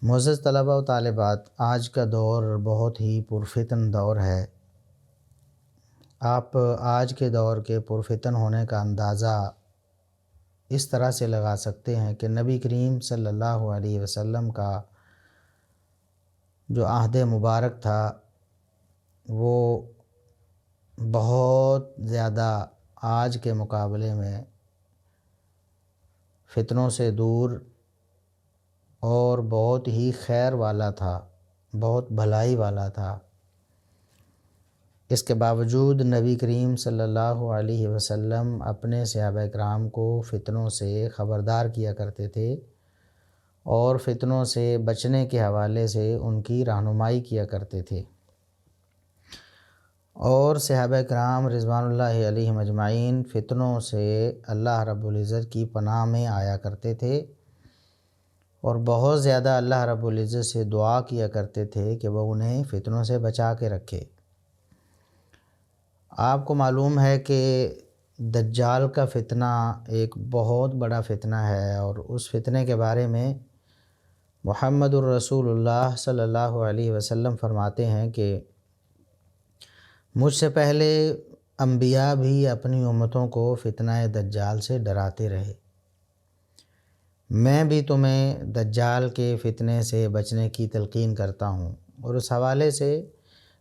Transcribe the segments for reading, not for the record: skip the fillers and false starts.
معزز طلباء و طالبات، آج کا دور بہت ہی پرفتن دور ہے۔ آپ آج کے دور کے پرفتن ہونے کا اندازہ اس طرح سے لگا سکتے ہیں کہ نبی کریم صلی اللہ علیہ وسلم کا جو عہد مبارک تھا وہ بہت زیادہ آج کے مقابلے میں فتنوں سے دور اور بہت ہی خیر والا تھا، بہت بھلائی والا تھا۔ اس کے باوجود نبی کریم صلی اللہ علیہ وسلم اپنے صحابہ کرام کو فتنوں سے خبردار کیا کرتے تھے اور فتنوں سے بچنے کے حوالے سے ان کی رہنمائی کیا کرتے تھے، اور صحابہ کرام رضوان اللہ علیہم اجمعین فتنوں سے اللہ رب العزت کی پناہ میں آیا کرتے تھے اور بہت زیادہ اللہ رب العزت سے دعا کیا کرتے تھے کہ وہ انہیں فتنوں سے بچا کے رکھے۔ آپ کو معلوم ہے کہ دجال کا فتنہ ایک بہت بڑا فتنہ ہے، اور اس فتنے کے بارے میں محمد الرسول اللہ صلی اللہ علیہ وسلم فرماتے ہیں کہ مجھ سے پہلے انبیاء بھی اپنی امتوں کو فتنہ دجال سے ڈراتے رہے، میں بھی تمہیں دجال کے فتنے سے بچنے کی تلقین کرتا ہوں۔ اور اس حوالے سے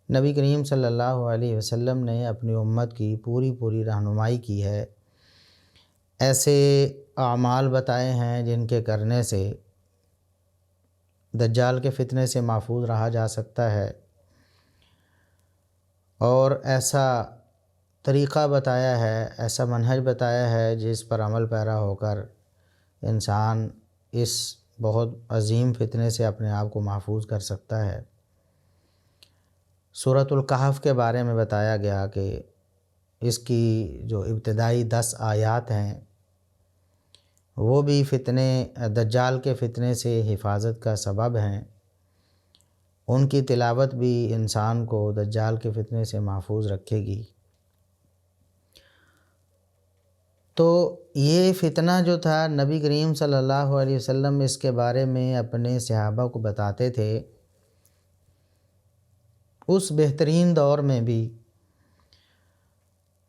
نبی کریم صلی اللہ علیہ وسلم نے اپنی امت کی پوری رہنمائی کی ہے، ایسے اعمال بتائے ہیں جن کے کرنے سے دجال کے فتنے سے محفوظ رہا جا سکتا ہے، اور ایسا طریقہ بتایا ہے، ایسا منہج بتایا ہے جس پر عمل پیرا ہو کر انسان اس بہت عظیم فتنے سے اپنے آپ کو محفوظ کر سکتا ہے۔ سورۃ الکہف کے بارے میں بتایا گیا کہ اس کی جو ابتدائی 10 آیات ہیں وہ بھی دجال کے فتنے سے حفاظت کا سبب ہیں، ان کی تلاوت بھی انسان کو دجال کے فتنے سے محفوظ رکھے گی۔ تو یہ فتنہ جو تھا نبی کریم صلی اللہ علیہ وسلم اس کے بارے میں اپنے صحابہ کو بتاتے تھے۔ اس بہترین دور میں بھی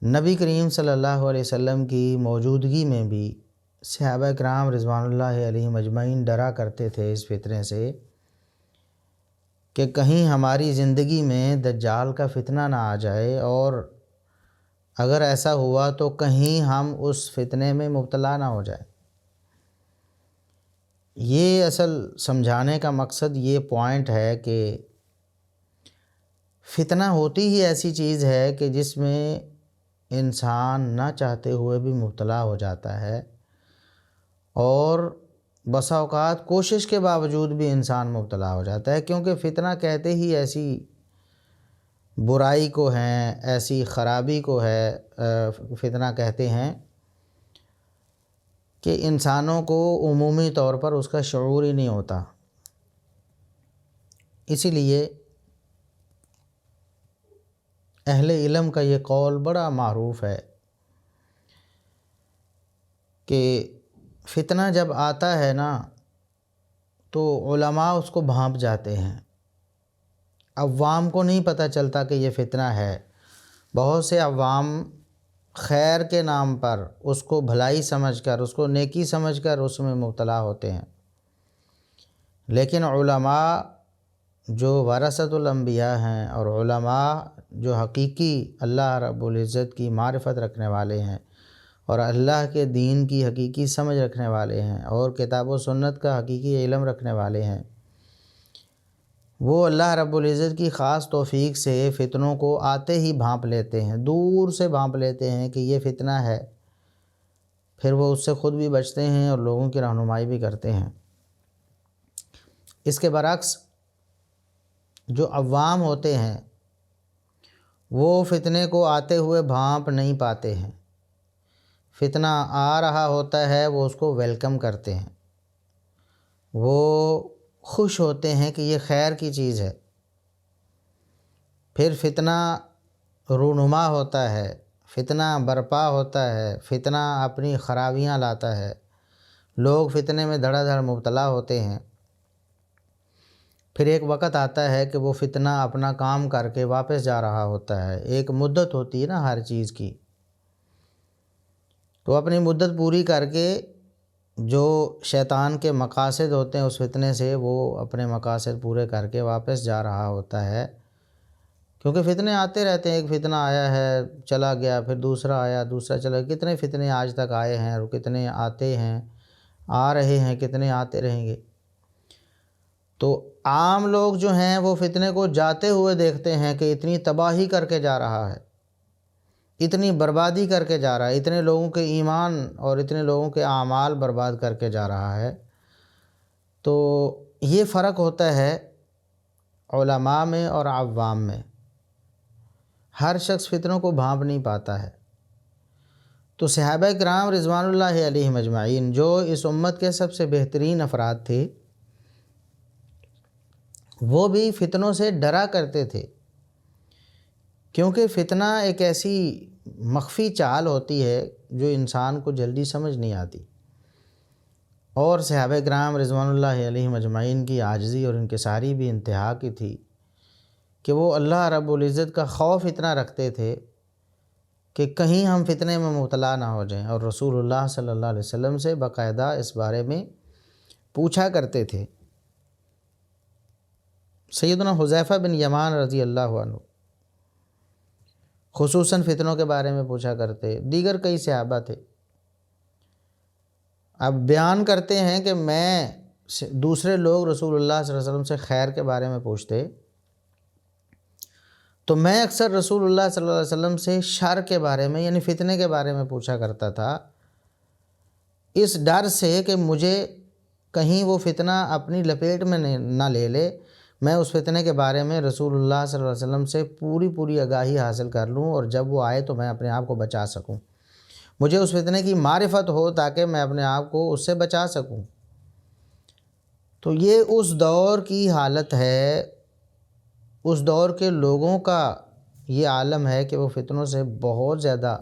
نبی کریم صلی اللہ علیہ وسلم کی موجودگی میں بھی صحابہ کرام رضوان اللہ علیہم اجمعین ڈرا کرتے تھے اس فتنے سے کہ کہیں ہماری زندگی میں دجال کا فتنہ نہ آ جائے، اور اگر ایسا ہوا تو کہیں ہم اس فتنے میں مبتلا نہ ہو جائیں۔ یہ اصل سمجھانے کا مقصد یہ پوائنٹ ہے کہ فتنہ ہوتی ہی ایسی چیز ہے کہ جس میں انسان نہ چاہتے ہوئے بھی مبتلا ہو جاتا ہے، اور بسا اوقات کوشش کے باوجود بھی انسان مبتلا ہو جاتا ہے، کیونکہ فتنہ کہتے ہی ایسی برائی کو ہیں، ایسی خرابی کو ہے فتنہ کہتے ہیں کہ انسانوں کو عمومی طور پر اس کا شعور ہی نہیں ہوتا۔ اسی لیے اہل علم کا یہ قول بڑا معروف ہے کہ فتنہ جب آتا ہے نا تو علماء اس کو بھانپ جاتے ہیں، عوام کو نہیں پتہ چلتا کہ یہ فتنہ ہے۔ بہت سے عوام خیر کے نام پر اس کو بھلائی سمجھ کر، اس کو نیکی سمجھ کر اس میں مبتلا ہوتے ہیں، لیکن علماء جو ورثۃ الانبیاء ہیں، اور علماء جو حقیقی اللہ رب العزت کی معرفت رکھنے والے ہیں اور اللہ کے دین کی حقیقی سمجھ رکھنے والے ہیں اور کتاب و سنت کا حقیقی علم رکھنے والے ہیں، وہ اللہ رب العزت کی خاص توفیق سے فتنوں کو آتے ہی بھانپ لیتے ہیں، دور سے بھانپ لیتے ہیں کہ یہ فتنہ ہے، پھر وہ اس سے خود بھی بچتے ہیں اور لوگوں کی رہنمائی بھی کرتے ہیں۔ اس کے برعکس جو عوام ہوتے ہیں وہ فتنے کو آتے ہوئے بھانپ نہیں پاتے ہیں، فتنہ آ رہا ہوتا ہے وہ اس کو ویلکم کرتے ہیں، وہ خوش ہوتے ہیں کہ یہ خیر کی چیز ہے۔ پھر فتنہ رونما ہوتا ہے، فتنہ برپا ہوتا ہے، فتنہ اپنی خرابیاں لاتا ہے، لوگ فتنے میں دھڑا دھڑ مبتلا ہوتے ہیں، پھر ایک وقت آتا ہے کہ وہ فتنہ اپنا کام کر کے واپس جا رہا ہوتا ہے، ایک مدت ہوتی ہے نا ہر چیز کی، تو اپنی مدت پوری کر کے جو شیطان کے مقاصد ہوتے ہیں اس فتنے سے، وہ اپنے مقاصد پورے کر کے واپس جا رہا ہوتا ہے، کیونکہ فتنے آتے رہتے ہیں۔ ایک فتنہ آیا ہے چلا گیا، پھر دوسرا آیا، دوسرا چلا گیا، کتنے فتنے آج تک آئے ہیں اور کتنے آتے ہیں، آ رہے ہیں، کتنے آتے رہیں گے۔ تو عام لوگ جو ہیں وہ فتنے کو جاتے ہوئے دیکھتے ہیں کہ اتنی تباہی کر کے جا رہا ہے، اتنی بربادی کر کے جا رہا ہے، اتنے لوگوں کے ایمان اور اتنے لوگوں کے اعمال برباد کر کے جا رہا ہے۔ تو یہ فرق ہوتا ہے علماء میں اور عوام میں، ہر شخص فتنوں کو بھانپ نہیں پاتا ہے۔ تو صحابہ کرام رضوان اللہ علیہم اجمعین جو اس امت کے سب سے بہترین افراد تھے، وہ بھی فتنوں سے ڈرا کرتے تھے، کیونکہ فتنہ ایک ایسی مخفی چال ہوتی ہے جو انسان کو جلدی سمجھ نہیں آتی۔ اور صحابہ کرام رضوان اللہ علیہم اجمعین کی عاجزی اور انکساری بھی انتہا کی تھی کہ وہ اللہ رب العزت کا خوف اتنا رکھتے تھے کہ کہیں ہم فتنے میں مبتلا نہ ہو جائیں، اور رسول اللہ صلی اللہ علیہ وسلم سے باقاعدہ اس بارے میں پوچھا کرتے تھے۔ سیدنا حذیفہ بن یمان رضی اللہ عنہ خصوصاً فتنوں کے بارے میں پوچھا کرتے، دیگر کئی صحابہ تھے۔ اب بیان کرتے ہیں کہ میں دوسرے لوگ رسول اللہ صلی اللہ علیہ وسلم سے خیر کے بارے میں پوچھتے تو میں اکثر رسول اللہ صلی اللہ علیہ وسلم سے شر کے بارے میں یعنی فتنے کے بارے میں پوچھا کرتا تھا، اس ڈر سے کہ مجھے کہیں وہ فتنہ اپنی لپیٹ میں نہ لے لے، میں اس فتنے کے بارے میں رسول اللہ صلی اللہ علیہ وسلم سے پوری آگاہی حاصل کر لوں، اور جب وہ آئے تو میں اپنے آپ کو بچا سکوں، مجھے اس فتنے کی معرفت ہو تاکہ میں اپنے آپ کو اس سے بچا سکوں۔ تو یہ اس دور کی حالت ہے، اس دور کے لوگوں کا یہ عالم ہے کہ وہ فتنوں سے بہت زیادہ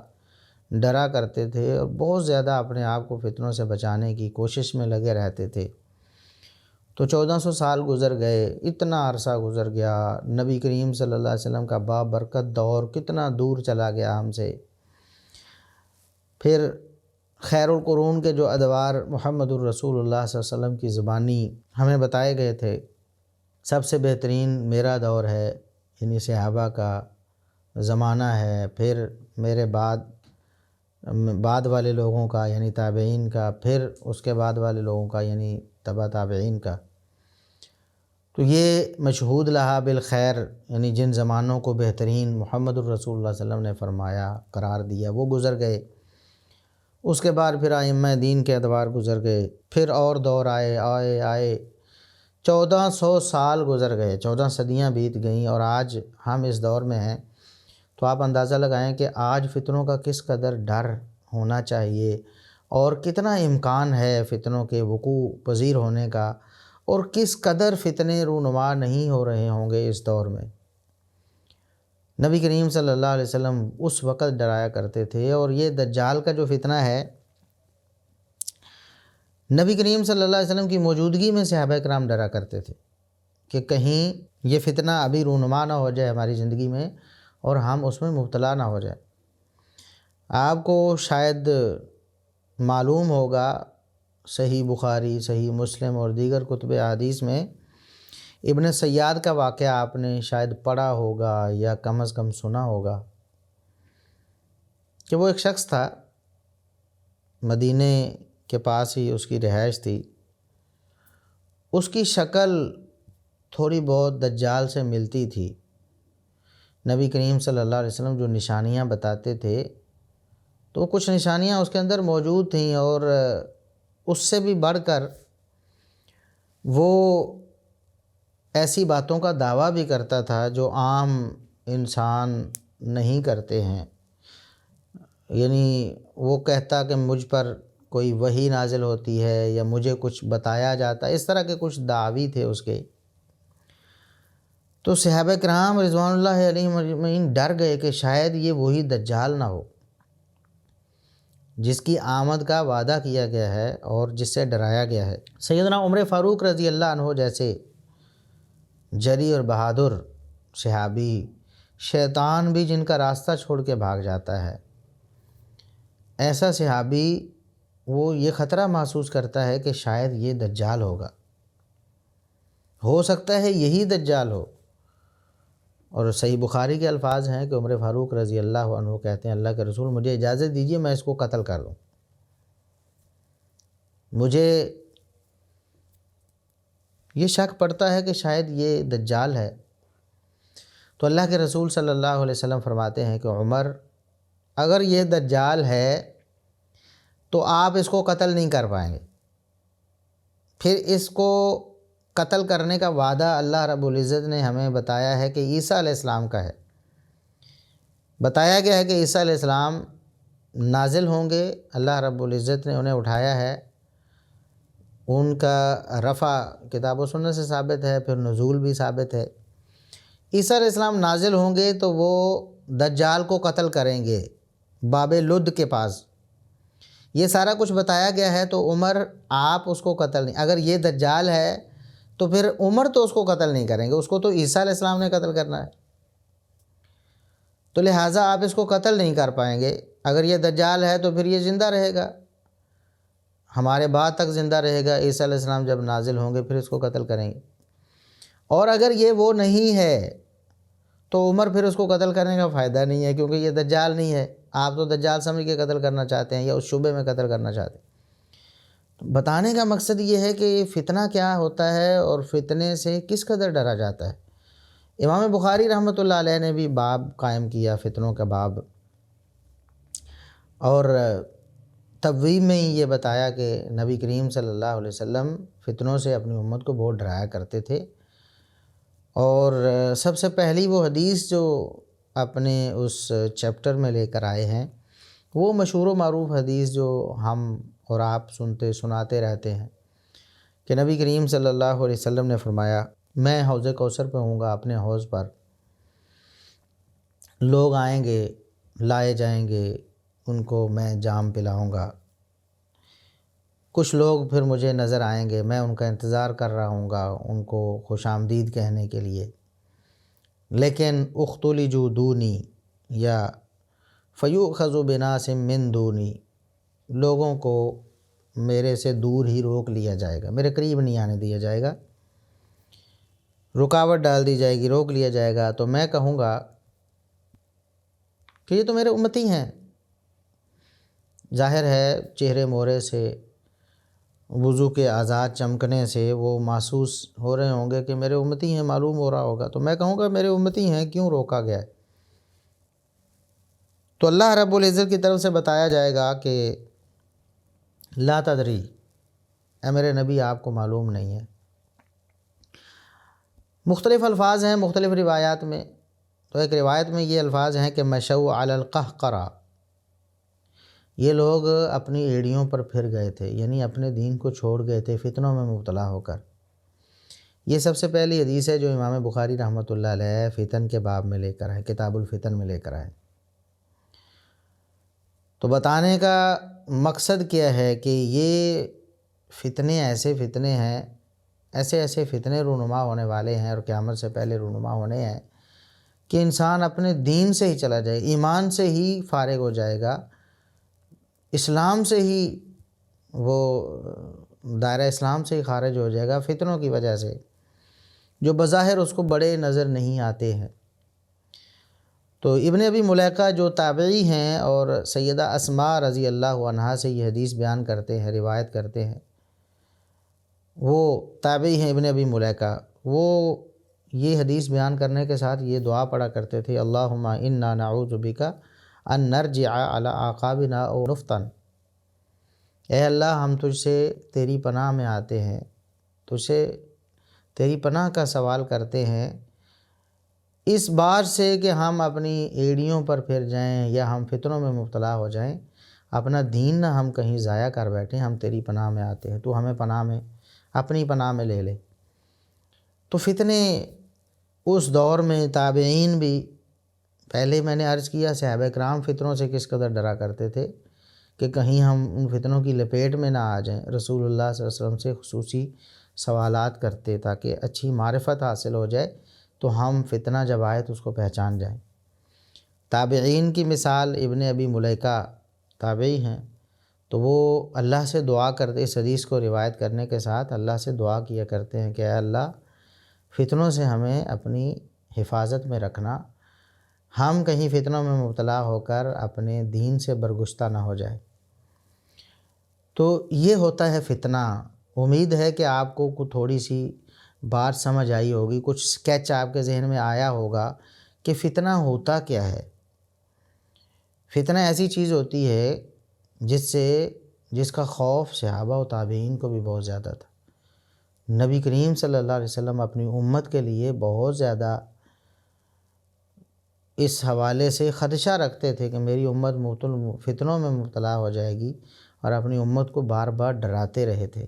ڈرا کرتے تھے اور بہت زیادہ اپنے آپ کو فتنوں سے بچانے کی کوشش میں لگے رہتے تھے۔ تو 1400 سال گزر گئے، اتنا عرصہ گزر گیا، نبی کریم صلی اللہ علیہ وسلم کا بابرکت دور کتنا دور چلا گیا ہم سے۔ پھر خیر القرون کے جو ادوار محمد الرسول اللہ صلی اللہ علیہ وسلم کی زبانی ہمیں بتائے گئے تھے، سب سے بہترین میرا دور ہے، یعنی صحابہ کا زمانہ ہے، پھر میرے بعد والے لوگوں کا یعنی تابعین کا، پھر اس کے بعد والے لوگوں کا یعنی تبع تابعین کا۔ تو یہ مشہود لہا بالخیر یعنی جن زمانوں کو بہترین محمد الرسول اللہ صلی اللہ علیہ وسلم نے فرمایا، قرار دیا، وہ گزر گئے۔ اس کے بعد پھر ائمہ دین کے ادوار گزر گئے، پھر اور دور آئے 1400 سال گزر گئے، 14 صدیاں بیت گئیں، اور آج ہم اس دور میں ہیں۔ تو آپ اندازہ لگائیں کہ آج فتنوں کا کس قدر ڈر ہونا چاہیے اور کتنا امکان ہے فتنوں کے وقوع پذیر ہونے کا، اور کس قدر فتنے رونما نہیں ہو رہے ہوں گے اس دور میں۔ نبی کریم صلی اللہ علیہ وسلم اس وقت ڈرایا کرتے تھے، اور یہ دجال کا جو فتنہ ہے، نبی کریم صلی اللہ علیہ وسلم کی موجودگی میں صحابہ کرام ڈرا کرتے تھے کہ کہیں یہ فتنہ ابھی رونما نہ ہو جائے ہماری زندگی میں اور ہم اس میں مبتلا نہ ہو جائے۔ آپ کو شاید معلوم ہوگا، صحیح بخاری، صحیح مسلم اور دیگر کتب احادیث میں ابن سیاد کا واقعہ آپ نے شاید پڑھا ہوگا یا کم از کم سنا ہوگا، کہ وہ ایک شخص تھا، مدینے کے پاس ہی اس کی رہائش تھی، اس کی شکل تھوڑی بہت دجال سے ملتی تھی۔ نبی کریم صلی اللہ علیہ وسلم جو نشانیاں بتاتے تھے تو کچھ نشانیاں اس کے اندر موجود تھیں، اور اس سے بھی بڑھ کر وہ ایسی باتوں کا دعویٰ بھی کرتا تھا جو عام انسان نہیں کرتے ہیں، یعنی وہ کہتا کہ مجھ پر کوئی وحی نازل ہوتی ہے یا مجھے کچھ بتایا جاتا ہے، اس طرح کے کچھ دعوی تھے اس کے۔ تو صحابہ کرام رضوان اللہ علیہم اجمعین ڈر گئے کہ شاید یہ وہی دجال نہ ہو جس کی آمد کا وعدہ کیا گیا ہے اور جس سے ڈرایا گیا ہے۔ سیدنا عمر فاروق رضی اللہ عنہ جیسے جری اور بہادر صحابی، شیطان بھی جن کا راستہ چھوڑ کے بھاگ جاتا ہے، ایسا صحابی وہ یہ خطرہ محسوس کرتا ہے کہ شاید یہ دجال ہوگا، ہو سکتا ہے یہی دجال ہو۔ اور صحیح بخاری کے الفاظ ہیں کہ عمر فاروق رضی اللہ عنہ کہتے ہیں، اللہ کے رسول مجھے اجازت دیجیے میں اس کو قتل کر دوں، مجھے یہ شک پڑتا ہے کہ شاید یہ دجال ہے۔ تو اللہ کے رسول صلی اللہ علیہ وسلم فرماتے ہیں کہ عمر، اگر یہ دجال ہے تو آپ اس کو قتل نہیں کر پائیں گے۔ پھر اس کو قتل کرنے کا وعدہ اللہ رب العزت نے ہمیں بتایا ہے کہ عیسیٰ علیہ السلام کا ہے۔ بتایا گیا ہے کہ عیسیٰ علیہ السلام نازل ہوں گے، اللہ رب العزت نے انہیں اٹھایا ہے، ان کا رفع کتاب و سنت سے ثابت ہے، پھر نزول بھی ثابت ہے۔ عیسیٰ علیہ السلام نازل ہوں گے تو وہ دجال کو قتل کریں گے باب لد کے پاس، یہ سارا کچھ بتایا گیا ہے۔ تو عمر آپ اس کو قتل نہیں، اگر یہ دجال ہے تو پھر عمر تو اس کو قتل نہیں کریں گے، اس کو تو عیسیٰ علیہ السلام نے قتل کرنا ہے، تو لہٰذا آپ اس کو قتل نہیں کر پائیں گے۔ اگر یہ دجال ہے تو پھر یہ زندہ رہے گا، ہمارے بعد تک زندہ رہے گا، عیسیٰ علیہ السلام جب نازل ہوں گے پھر اس کو قتل کریں گے۔ اور اگر یہ وہ نہیں ہے تو عمر پھر اس کو قتل کرنے کا فائدہ نہیں ہے، کیونکہ یہ دجال نہیں ہے، آپ تو دجال سمجھ کے قتل کرنا چاہتے ہیں یا اس شبے میں قتل کرنا چاہتے ہیں۔ تو بتانے کا مقصد یہ ہے کہ فتنہ کیا ہوتا ہے اور فتنے سے کس قدر ڈرا جاتا ہے۔ امام بخاری رحمۃ اللہ علیہ نے بھی باب قائم کیا، فتنوں کا باب، اور تبویب میں ہی یہ بتایا کہ نبی کریم صلی اللہ علیہ وسلم فتنوں سے اپنی امت کو بہت ڈرایا کرتے تھے۔ اور سب سے پہلی وہ حدیث جو اپنے اس چیپٹر میں لے کر آئے ہیں، وہ مشہور و معروف حدیث جو ہم اور آپ سناتے رہتے ہیں کہ نبی کریم صلی اللہ علیہ وسلم نے فرمایا، میں حوض کوثر پہ ہوں گا، اپنے حوض پر لوگ آئیں گے، لائے جائیں گے، ان کو میں جام پلاؤں گا، کچھ لوگ پھر مجھے نظر آئیں گے، میں ان کا انتظار کر رہا ہوں گا ان کو خوش آمدید کہنے کے لیے، لیکن اختلجوا دونی یا فیؤخذ بناس من دونی، لوگوں کو میرے سے دور ہی روک لیا جائے گا، میرے قریب نہیں آنے دیا جائے گا، رکاوٹ ڈال دی جائے گی، روک لیا جائے گا۔ تو میں کہوں گا کہ یہ تو میرے امتی ہیں، ظاہر ہے چہرے مہرے سے، وضو کے اعضاء چمکنے سے وہ محسوس ہو رہے ہوں گے کہ میرے امتی ہیں، معلوم ہو رہا ہوگا، تو میں کہوں گا میرے امتی ہیں، کیوں روکا گیا ہے؟ تو اللہ رب العزت کی طرف سے بتایا جائے گا کہ لا تدری، اے میرے نبی آپ کو معلوم نہیں ہے۔ مختلف الفاظ ہیں مختلف روایات میں، تو ایک روایت میں یہ الفاظ ہیں کہ مشوا علی القہقرہ، یہ لوگ اپنی ایڑیوں پر پھر گئے تھے، یعنی اپنے دین کو چھوڑ گئے تھے فتنوں میں مبتلا ہو کر۔ یہ سب سے پہلی حدیث ہے جو امام بخاری رحمۃ اللہ علیہ فتن کے باب میں لے کر آئے، کتاب الفتن میں لے کر آئے۔ تو بتانے کا مقصد کیا ہے کہ یہ فتنے ایسے فتنے ہیں، ایسے فتنے رونما ہونے والے ہیں اور قیامت سے پہلے رونما ہونے ہیں کہ انسان اپنے دین سے ہی چلا جائے، ایمان سے ہی فارغ ہو جائے گا، اسلام سے ہی وہ دائرہ اسلام سے ہی خارج ہو جائے گا فتنوں کی وجہ سے، جو بظاہر اس کو بڑے نظر نہیں آتے ہیں۔ تو ابن ابی ملیکہ جو تابعی ہیں اور سیدہ اسماء رضی اللہ عنہا سے یہ حدیث بیان کرتے ہیں، روایت کرتے ہیں، وہ تابعی ہیں ابن ابی ملیکہ، وہ یہ حدیث بیان کرنے کے ساتھ یہ دعا پڑھا کرتے تھے، اللہم انا نعوذ بک ان نرجع علی اعقابنا او نفتن، اے اللہ ہم تجھ سے تیری پناہ میں آتے ہیں، تجھ سے تیری پناہ کا سوال کرتے ہیں اس بات سے کہ ہم اپنی ایڑیوں پر پھر جائیں یا ہم فتنوں میں مبتلا ہو جائیں، اپنا دین نہ ہم کہیں ضائع کر بیٹھیں، ہم تیری پناہ میں آتے ہیں، تو ہمیں پناہ میں اپنی پناہ میں لے لے۔ تو فتنے اس دور میں تابعین بھی، پہلے میں نے عرض کیا صحابہ کرام فتنوں سے کس قدر ڈرا کرتے تھے کہ کہیں ہم ان فتنوں کی لپیٹ میں نہ آ جائیں، رسول اللہ صلی اللہ علیہ وسلم سے خصوصی سوالات کرتے تاکہ اچھی معرفت حاصل ہو جائے، تو ہم فتنہ جب آئے تو اس کو پہچان جائیں۔ تابعین کی مثال ابن ابی ملیکہ تابعی ہیں، تو وہ اللہ سے دعا کرتے، اس حدیث کو روایت کرنے کے ساتھ اللہ سے دعا کیا کرتے ہیں کہ اے اللہ فتنوں سے ہمیں اپنی حفاظت میں رکھنا، ہم کہیں فتنوں میں مبتلا ہو کر اپنے دین سے برگشتہ نہ ہو جائے۔ تو یہ ہوتا ہے فتنہ۔ امید ہے کہ آپ کو تھوڑی سی بات سمجھ آئی ہوگی، کچھ اسکیچ آپ کے ذہن میں آیا ہوگا کہ فتنہ ہوتا کیا ہے۔ فتنہ ایسی چیز ہوتی ہے جس کا خوف صحابہ و تابعین کو بھی بہت زیادہ تھا۔ نبی کریم صلی اللہ علیہ وسلم اپنی امت کے لیے بہت زیادہ اس حوالے سے خدشہ رکھتے تھے کہ میری امت فتنوں میں مبتلا ہو جائے گی، اور اپنی امت کو بار بار ڈراتے رہے تھے۔